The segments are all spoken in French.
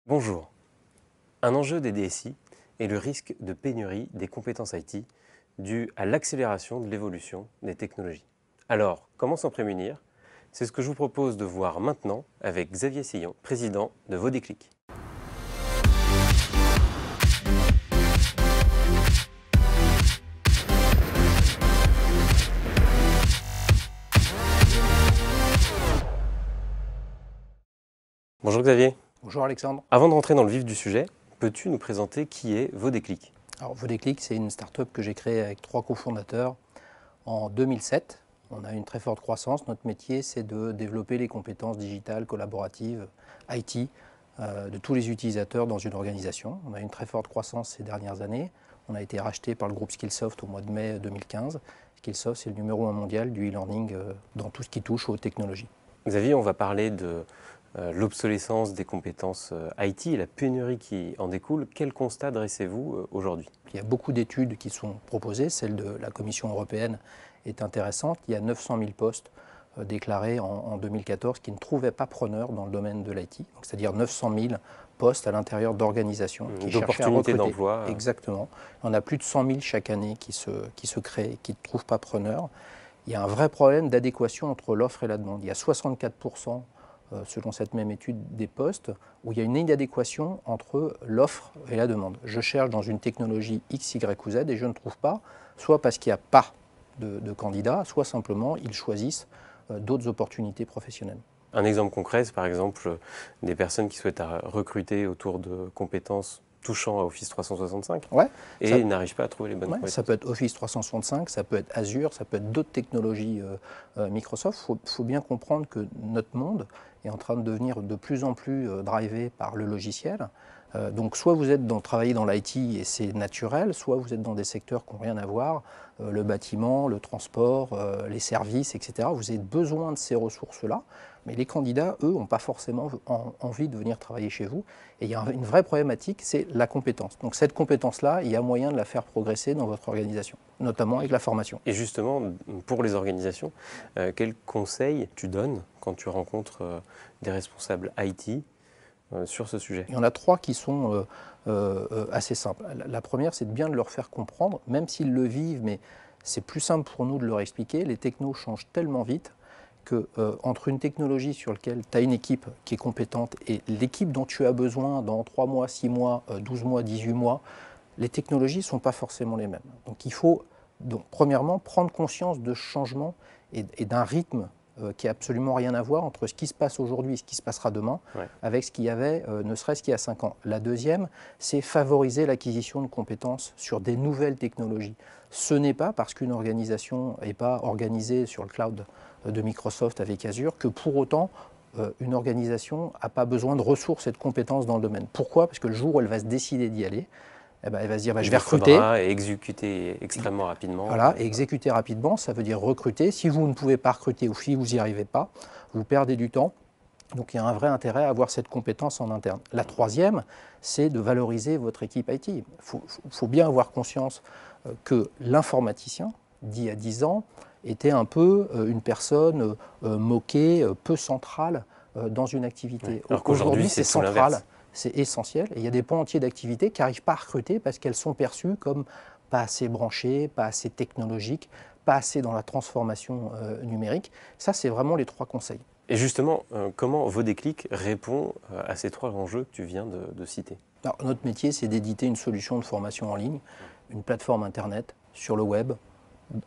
Bonjour. Un enjeu des DSI est le risque de pénurie des compétences IT dû à l'accélération de l'évolution des technologies. Alors, comment s'en prémunir? C'est ce que je vous propose de voir maintenant avec Xavier Sillon, président de Vodéclic. Bonjour Xavier. Bonjour Alexandre. Avant de rentrer dans le vif du sujet, peux-tu nous présenter qui est Vodéclic? Alors Vodéclic, c'est une start-up que j'ai créée avec 3 cofondateurs en 2007. On a une très forte croissance. Notre métier, c'est de développer les compétences digitales, collaboratives, IT de tous les utilisateurs dans une organisation. On a une très forte croissance ces dernières années. On a été racheté par le groupe Skillsoft au mois de mai 2015. Skillsoft, c'est le numéro 1 mondial du e-learning dans tout ce qui touche aux technologies. Xavier, on va parler de l'obsolescence des compétences IT et la pénurie qui en découle. Quel constat dressez-vous aujourd'hui? Il y a beaucoup d'études qui sont proposées. Celle de la Commission européenne est intéressante. Il y a 900 000 postes déclarés en 2014 qui ne trouvaient pas preneur dans le domaine de l'IT. C'est-à-dire 900 000 postes à l'intérieur d'organisations qui cherchaient à recruter. D'opportunités d'emploi. Exactement. On a plus de 100 000 chaque année qui se créent et qui ne trouvent pas preneur. Il y a un vrai problème d'adéquation entre l'offre et la demande. Il y a 64%, selon cette même étude, des postes où il y a une inadéquation entre l'offre et la demande. Je cherche dans une technologie X, Y ou Z et je ne trouve pas, soit parce qu'il n'y a pas de candidats, soit simplement ils choisissent d'autres opportunités professionnelles. Un exemple concret, c'est par exemple des personnes qui souhaitent recruter autour de compétences touchant à Office 365 et n'arrivent pas à trouver les bonnes compétences. Ça peut être Office 365, ça peut être Azure, ça peut être d'autres technologies Microsoft. Il faut bien comprendre que notre monde est en train de devenir de plus en plus drivé par le logiciel. Donc soit vous êtes travaillez dans l'IT et c'est naturel, soit vous êtes dans des secteurs qui n'ont rien à voir, le bâtiment, le transport, les services, etc. Vous avez besoin de ces ressources-là, mais les candidats, eux, n'ont pas forcément envie de venir travailler chez vous. Et il y a une vraie problématique, c'est la compétence. Donc cette compétence-là, il y a moyen de la faire progresser dans votre organisation, notamment avec la formation. Et justement, pour les organisations, quels conseils tu donnes quand tu rencontres des responsables IT sur ce sujet? Il y en a 3 qui sont assez simples. La première, c'est de bien de leur faire comprendre, même s'ils le vivent, mais c'est plus simple pour nous de leur expliquer. Les technos changent tellement vite que entre une technologie sur laquelle tu as une équipe qui est compétente et l'équipe dont tu as besoin dans 3 mois, 6 mois, 12 mois, 18 mois, les technologies ne sont pas forcément les mêmes. Donc il faut, premièrement, prendre conscience de ce changement et d'un rythme qui n'a absolument rien à voir entre ce qui se passe aujourd'hui et ce qui se passera demain, avec ce qu'il y avait, ne serait-ce qu'il y a 5 ans. La deuxième, c'est favoriser l'acquisition de compétences sur des nouvelles technologies. Ce n'est pas parce qu'une organisation n'est pas organisée sur le cloud de Microsoft avec Azure que pour autant, une organisation n'a pas besoin de ressources et de compétences dans le domaine. Pourquoi? Parce que le jour où elle va se décider d'y aller, elle va se dire je vais recruter. Et exécuter extrêmement rapidement. Voilà, et exécuter rapidement, ça veut dire recruter. Si vous ne pouvez pas recruter ou si vous n'y arrivez pas, vous perdez du temps. Donc il y a un vrai intérêt à avoir cette compétence en interne. La troisième, c'est de valoriser votre équipe IT. Il faut bien avoir conscience que l'informaticien, d'il y a 10 ans, était un peu une personne moquée, peu centrale dans une activité. Alors qu'aujourd'hui, c'est central. C'est essentiel. Et il y a des pans entiers d'activités qui n'arrivent pas à recruter parce qu'elles sont perçues comme pas assez branchées, pas assez technologiques, pas assez dans la transformation numérique. Ça, c'est vraiment les 3 conseils. Et justement, comment Vodéclic répond à ces 3 enjeux que tu viens de citer? Alors, notre métier, c'est d'éditer une solution de formation en ligne, une plateforme Internet sur le web,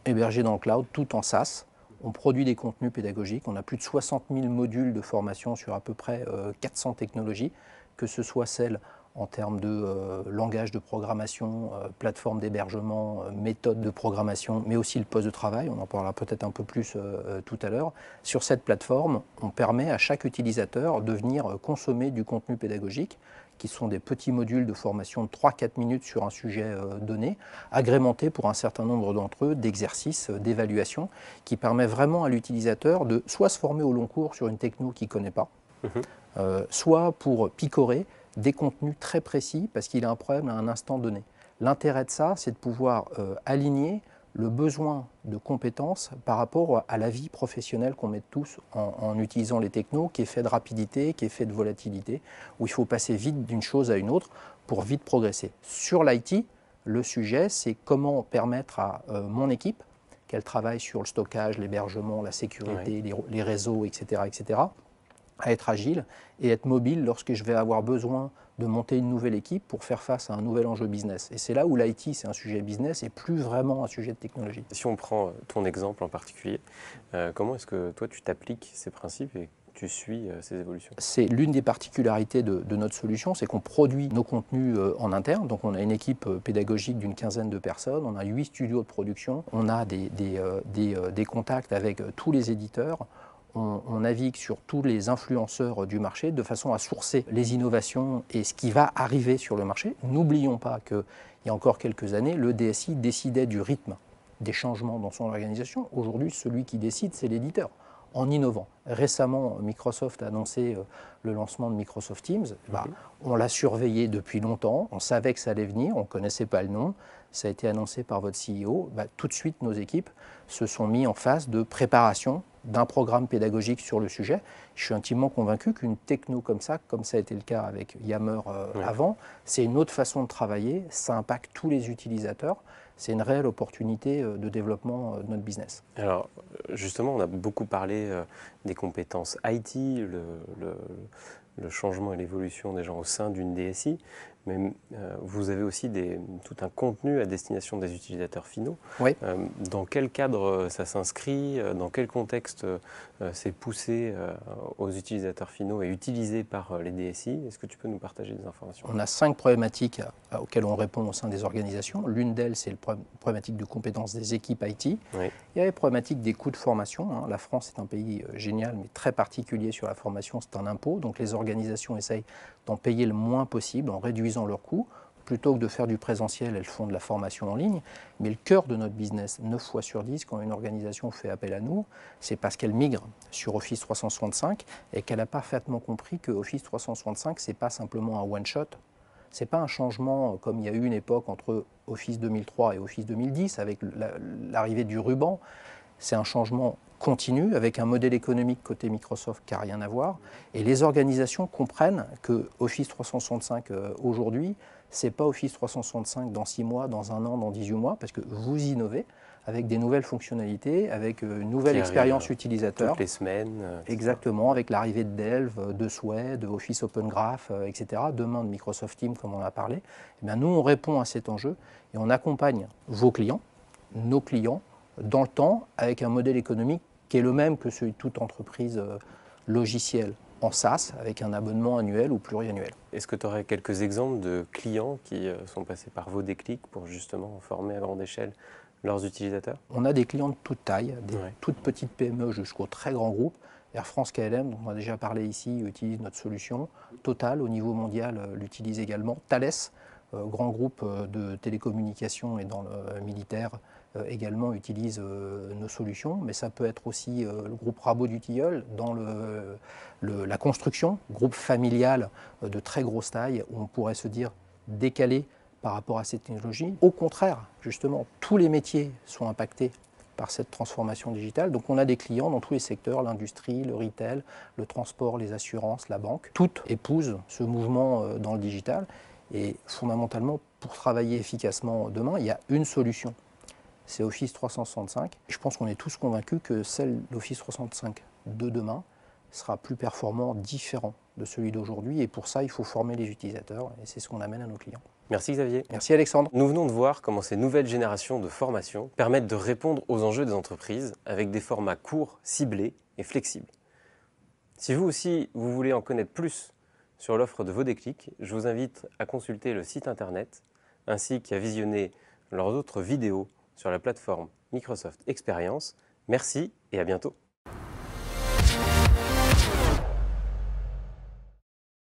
hébergée dans le cloud, tout en SaaS. On produit des contenus pédagogiques. On a plus de 60 000 modules de formation sur à peu près 400 technologies, que ce soit celles en termes de langage de programmation, plateforme d'hébergement, méthode de programmation, mais aussi le poste de travail. On en parlera peut-être un peu plus tout à l'heure. Sur cette plateforme, on permet à chaque utilisateur de venir consommer du contenu pédagogique, qui sont des petits modules de formation de 3-4 minutes sur un sujet donné, agrémentés pour un certain nombre d'entre eux d'exercices, d'évaluation, qui permet vraiment à l'utilisateur de soit se former au long cours sur une techno qu'il ne connaît pas, soit pour picorer des contenus très précis parce qu'il a un problème à un instant donné. L'intérêt de ça, c'est de pouvoir aligner le besoin de compétences par rapport à la vie professionnelle qu'on met tous en utilisant les technos, qui est fait de rapidité, qui est fait de volatilité, où il faut passer vite d'une chose à une autre pour vite progresser. Sur l'IT, le sujet, c'est comment permettre à mon équipe, qu'elle travaille sur le stockage, l'hébergement, la sécurité, les réseaux, etc., à être agile et être mobile lorsque je vais avoir besoin de monter une nouvelle équipe pour faire face à un nouvel enjeu business. Et c'est là où l'IT, c'est un sujet business et plus vraiment un sujet de technologie. Si on prend ton exemple en particulier, comment est-ce que toi tu t'appliques ces principes et tu suis ces évolutions? C'est l'une des particularités de notre solution, c'est qu'on produit nos contenus en interne. Donc on a une équipe pédagogique d'une quinzaine de personnes, on a 8 studios de production, on a des contacts avec tous les éditeurs. On navigue sur tous les influenceurs du marché de façon à sourcer les innovations et ce qui va arriver sur le marché. N'oublions pas qu'il y a encore quelques années, le DSI décidait du rythme des changements dans son organisation. Aujourd'hui, celui qui décide, c'est l'éditeur, en innovant. Récemment, Microsoft a annoncé le lancement de Microsoft Teams. On l'a surveillé depuis longtemps, on savait que ça allait venir, on ne connaissait pas le nom, ça a été annoncé par votre CEO. Tout de suite, nos équipes se sont mis en phase de préparation d'un programme pédagogique sur le sujet. Je suis intimement convaincu qu'une techno comme ça a été le cas avec Yammer avant, c'est une autre façon de travailler, ça impacte tous les utilisateurs. C'est une réelle opportunité de développement de notre business. Alors, justement, on a beaucoup parlé des compétences IT, le changement et l'évolution des gens au sein d'une DSI, mais vous avez aussi tout un contenu à destination des utilisateurs finaux. Oui. Dans quel cadre ça s'inscrit? Dans quel contexte c'est poussé aux utilisateurs finaux et utilisé par les DSI? Est-ce que tu peux nous partager des informations? On a 5 problématiques auxquelles on répond au sein des organisations. L'une d'elles, c'est la problématique de compétences des équipes IT. Oui. Il y a les problématiques des coûts de formation. La France est un pays génial, mais très particulier sur la formation, c'est un impôt. Donc les organisations essayent d'en payer le moins possible en réduisant leurs coûts. Plutôt que de faire du présentiel, elles font de la formation en ligne. Mais le cœur de notre business, 9 fois sur 10, quand une organisation fait appel à nous, c'est parce qu'elle migre sur Office 365 et qu'elle a parfaitement compris que Office 365, ce n'est pas simplement un one-shot. Ce n'est pas un changement comme il y a eu une époque entre Office 2003 et Office 2010 avec l'arrivée du ruban. C'est un changement continu avec un modèle économique côté Microsoft qui n'a rien à voir. Et les organisations comprennent que Office 365 aujourd'hui, ce n'est pas Office 365 dans 6 mois, dans 1 an, dans 18 mois, parce que vous innovez avec des nouvelles fonctionnalités, avec une nouvelle expérience utilisateur. Toutes les semaines. Exactement, avec l'arrivée de Delve, de Sway, de Office Open Graph, etc. Demain de Microsoft Teams, comme on en a parlé. Eh bien, nous, on répond à cet enjeu et on accompagne vos clients, nos clients, dans le temps, avec un modèle économique qui est le même que celui de toute entreprise logicielle en SaaS, avec un abonnement annuel ou pluriannuel. Est-ce que tu aurais quelques exemples de clients qui sont passés par vos déclics pour justement former à grande échelle leurs utilisateurs? On a des clients de toute taille, des toutes petites PME jusqu'aux très grands groupes. Air France KLM, dont on a déjà parlé ici, utilise notre solution. Total, au niveau mondial, l'utilise également. Thales, grand groupe de télécommunications et dans le militaire, également utilise nos solutions. Mais ça peut être aussi le groupe Rabot du Tilleul dans la construction, groupe familial de très grosse taille, où on pourrait se dire décalé par rapport à cette technologie. Au contraire, justement, tous les métiers sont impactés par cette transformation digitale. Donc on a des clients dans tous les secteurs, l'industrie, le retail, le transport, les assurances, la banque. Toutes épousent ce mouvement dans le digital. Et fondamentalement, pour travailler efficacement demain, il y a une solution. C'est Office 365. Je pense qu'on est tous convaincus que l'Office 365 de demain sera plus performant, différent de celui d'aujourd'hui. Et pour ça, il faut former les utilisateurs. Et c'est ce qu'on amène à nos clients. Merci Xavier. Merci Alexandre. Nous venons de voir comment ces nouvelles générations de formation permettent de répondre aux enjeux des entreprises avec des formats courts, ciblés et flexibles. Si vous aussi, vous voulez en connaître plus sur l'offre de vos déclics, je vous invite à consulter le site internet ainsi qu'à visionner leurs autres vidéos sur la plateforme Microsoft Experience. Merci et à bientôt.